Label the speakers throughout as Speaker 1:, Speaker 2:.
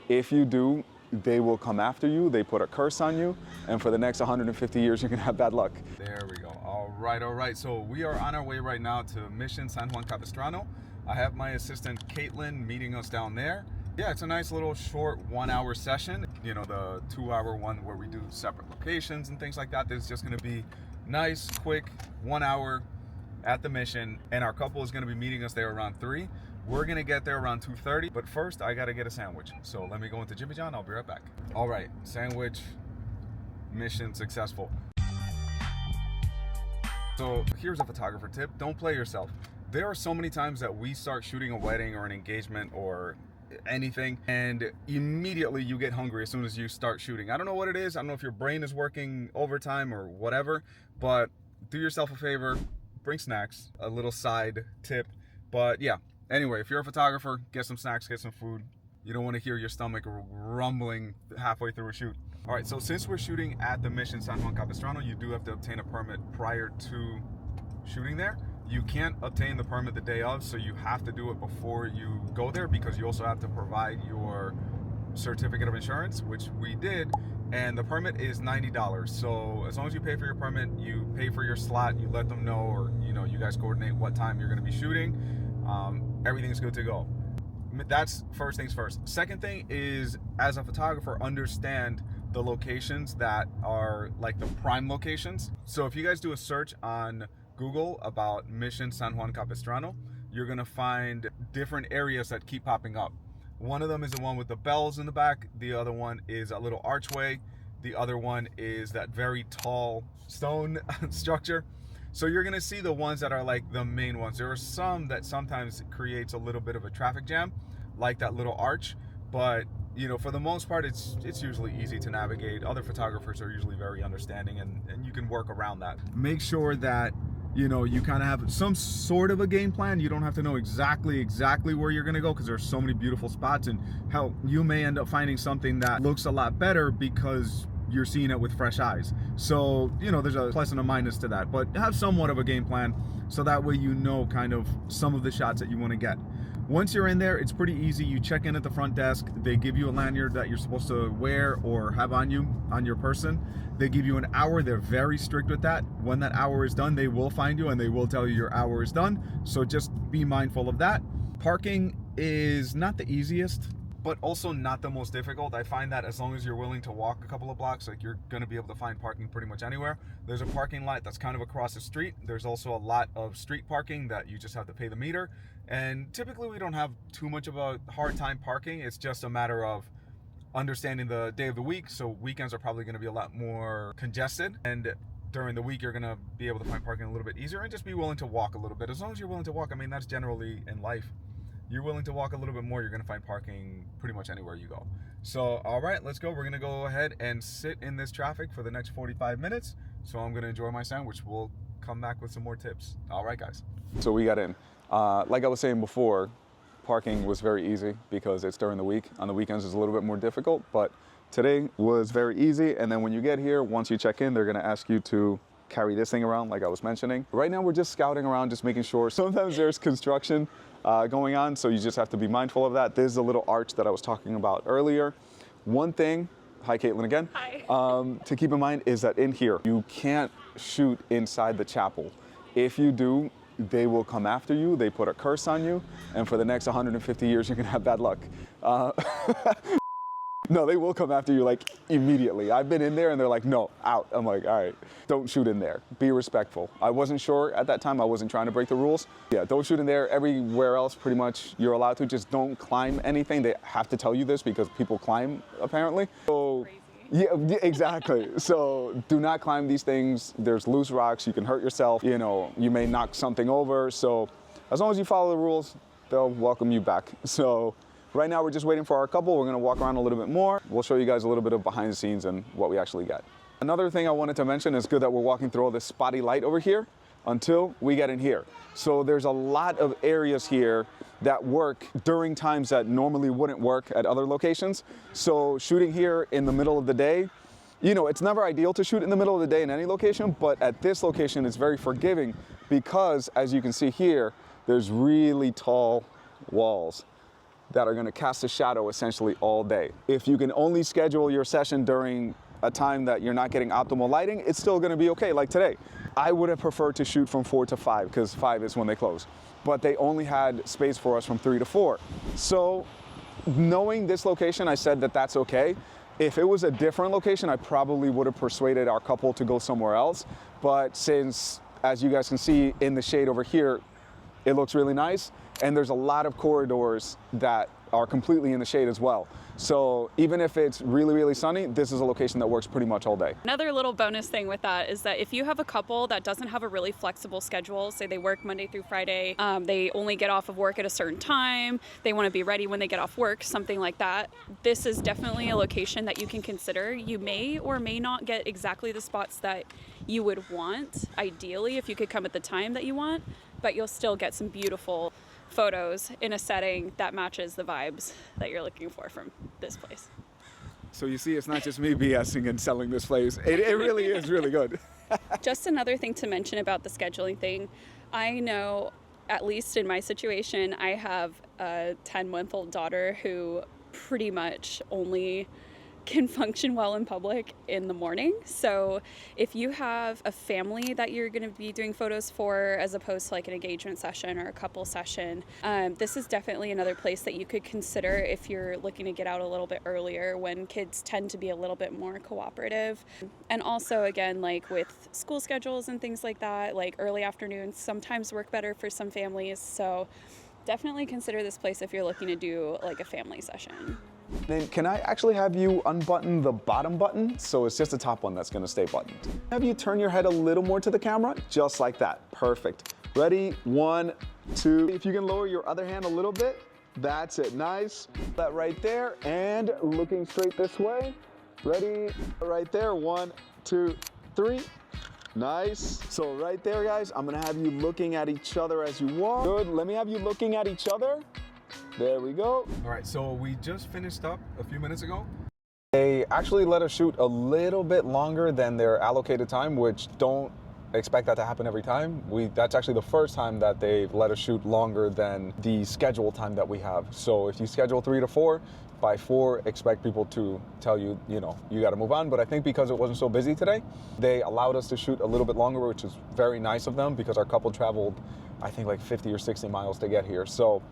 Speaker 1: If you do, they will come after you. They put a curse on you, and for the next 150 years, you're gonna have bad luck.
Speaker 2: There we go. All right. So we are on our way right now to Mission San Juan Capistrano. I have my assistant Caitlin meeting us down there. Yeah, it's a nice little short 1 hour session. You know, the 2 hour one where we do separate locations and things like that. This is just gonna be nice, quick, 1 hour at the mission, and our couple is gonna be meeting us there around 3. We're gonna get there around 2:30, but first I gotta get a sandwich. So let me go into Jimmy John, I'll be right back. All right, sandwich, mission successful. So here's a photographer tip, don't play yourself. There are so many times that we start shooting a wedding or an engagement or anything, and immediately you get hungry as soon as you start shooting. I don't know what it is, I don't know if your brain is working overtime or whatever, but do yourself a favor, bring snacks, a little side tip. But yeah, anyway, if you're a photographer, get some snacks, get some food. You don't want to hear your stomach rumbling halfway through a shoot. All right, so since we're shooting at the Mission San Juan Capistrano, you do have to obtain a permit prior to shooting there. You can't obtain the permit the day of, so you have to do it before you go there, because you also have to provide your certificate of insurance, which we did, and the permit is $90. So as long as you pay for your permit, you pay for your slot, you let them know, or you guys coordinate what time you're going to be shooting. Everything's good to go. That's first things first. Second thing is, as a photographer, understand the locations that are like the prime locations. So if you guys do a search on Google about Mission San Juan Capistrano, you're gonna find different areas that keep popping up. One of them is the one with the bells in the back. The other one is a little archway. The other one is that very tall stone structure. So you're gonna see the ones that are like the main ones. There are some that sometimes creates a little bit of a traffic jam, like that little arch, but for the most part, it's usually easy to navigate. Other photographers are usually very understanding, and you can work around that. Make sure that you kind of have some sort of a game plan. You don't have to know exactly where you're gonna go, because there's so many beautiful spots, and hell, you may end up finding something that looks a lot better because you're seeing it with fresh eyes. So there's a plus and a minus to that, but have somewhat of a game plan, so that way kind of some of the shots that you want to get. Once you're in there, it's pretty easy. You check in at the front desk. They give you a lanyard that you're supposed to wear or have on you, on your person. They give you an hour. They're very strict with that. When that hour is done, they will find you and they will tell you your hour is done. So just be mindful of that. Parking is not the easiest, but also not the most difficult. I find that as long as you're willing to walk a couple of blocks, like, you're gonna be able to find parking pretty much anywhere. There's a parking lot that's kind of across the street. There's also a lot of street parking that you just have to pay the meter. And typically we don't have too much of a hard time parking. It's just a matter of understanding the day of the week. So weekends are probably gonna be a lot more congested, and during the week you're gonna be able to find parking a little bit easier, and just be willing to walk a little bit. As long as you're willing to walk, I mean, that's generally in life. You're willing to walk a little bit more, you're gonna find parking pretty much anywhere you go. So, all right, let's go. We're gonna go ahead and sit in this traffic for the next 45 minutes. So I'm gonna enjoy my sandwich. We'll come back with some more tips. All right, guys.
Speaker 1: So we got in. Like I was saying before, parking was very easy because it's during the week. On the weekends it's a little bit more difficult, but today was very easy. And then when you get here, once you check in, they're gonna ask you to carry this thing around, like I was mentioning. Right now we're just scouting around, just making sure. Sometimes there's construction going on, so you just have to be mindful of that. There's a little arch that I was talking about earlier. One thing, hi Caitlin again, to keep in mind is that in here, you can't shoot inside the chapel. If you do, they will come after you, they put a curse on you, and for the next 150 years, you're gonna have bad luck. No, they will come after you like immediately. I've been in there and they're like, no, out. I'm like, all right, don't shoot in there. Be respectful. I wasn't sure at that time. I wasn't trying to break the rules. Yeah, don't shoot in there. Everywhere else, pretty much, you're allowed to. Just don't climb anything. They have to tell you this because people climb, apparently. So, yeah, exactly. So do not climb these things. There's loose rocks. You can hurt yourself. You may knock something over. So as long as you follow the rules, they'll welcome you back. So right now we're just waiting for our couple. We're gonna walk around a little bit more. We'll show you guys a little bit of behind the scenes and what we actually got. Another thing I wanted to mention, is good that we're walking through all this spotty light over here until we get in here. So there's a lot of areas here that work during times that normally wouldn't work at other locations. So shooting here in the middle of the day, it's never ideal to shoot in the middle of the day in any location, but at this location it's very forgiving because, as you can see here, there's really tall walls. that are going to cast a shadow essentially all day. If you can only schedule your session during a time that you're not getting optimal lighting, it's still going to be okay. Like today, I would have preferred to shoot from 4 to 5 because 5 is when they close, but they only had space for us from 3 to 4. So knowing this location, I said that that's okay. If it was a different location, I probably would have persuaded our couple to go somewhere else. But since, as you guys can see in the shade over here, it looks really nice. And there's a lot of corridors that are completely in the shade as well. So even if it's really, really sunny, this is a location that works pretty much all day.
Speaker 3: Another little bonus thing with that is that if you have a couple that doesn't have a really flexible schedule, say they work Monday through Friday, they only get off of work at a certain time, they want to be ready when they get off work, something like that, this is definitely a location that you can consider. You may or may not get exactly the spots that you would want, ideally, if you could come at the time that you want, but you'll still get some beautiful photos in a setting that matches the vibes that you're looking for from this place.
Speaker 1: So you see, it's not just me BSing and selling this place. It really is really good.
Speaker 3: Just another thing to mention about the scheduling thing. I know, at least in my situation, I have a 10-month-old daughter who pretty much only can function well in public in the morning. So if you have a family that you're going to be doing photos for, as opposed to like an engagement session or a couple session, this is definitely another place that you could consider if you're looking to get out a little bit earlier, when kids tend to be a little bit more cooperative. And also, again, like with school schedules and things like that, like early afternoons sometimes work better for some families. So definitely consider this place if you're looking to do like a family session.
Speaker 1: Then can I actually have you unbutton the bottom button? So it's just the top one that's gonna stay buttoned. Have you turn your head a little more to the camera? Just like that, perfect. Ready, 1, 2. If you can lower your other hand a little bit, that's it, nice. That right there, and looking straight this way. Ready, right there, 1, 2, 3. Nice. So right there, guys, I'm gonna have you looking at each other as you walk. Good, let me have you looking at each other. There we go.
Speaker 2: All right, so we just finished up a few minutes ago.
Speaker 1: They actually let us shoot a little bit longer than their allocated time, which don't expect that to happen every time. That's actually the first time that they've let us shoot longer than the scheduled time that we have. So if you schedule 3 to 4, by 4, expect people to tell you, you know, you got to move on. But I think because it wasn't so busy today, they allowed us to shoot a little bit longer, which is very nice of them, because our couple traveled, I think, like 50 or 60 miles to get here. So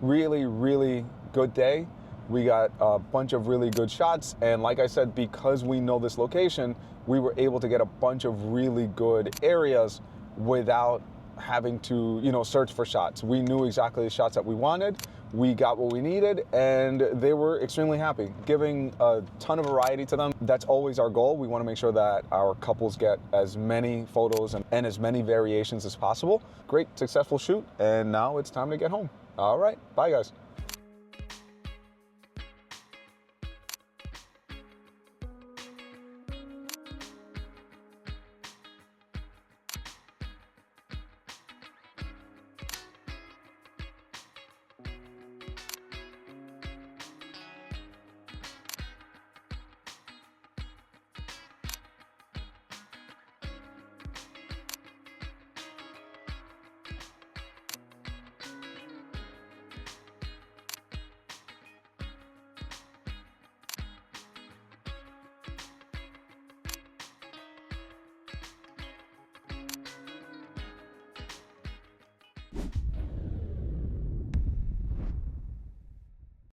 Speaker 1: really, really good day. We got a bunch of really good shots. And like I said, because we know this location, we were able to get a bunch of really good areas without having to, you know, search for shots. We knew exactly the shots that we wanted. We got what we needed, and they were extremely happy. Giving a ton of variety to them, that's always our goal. We want to make sure that our couples get as many photos and as many variations as possible. Great, successful shoot, and now it's time to get home. All right, bye guys.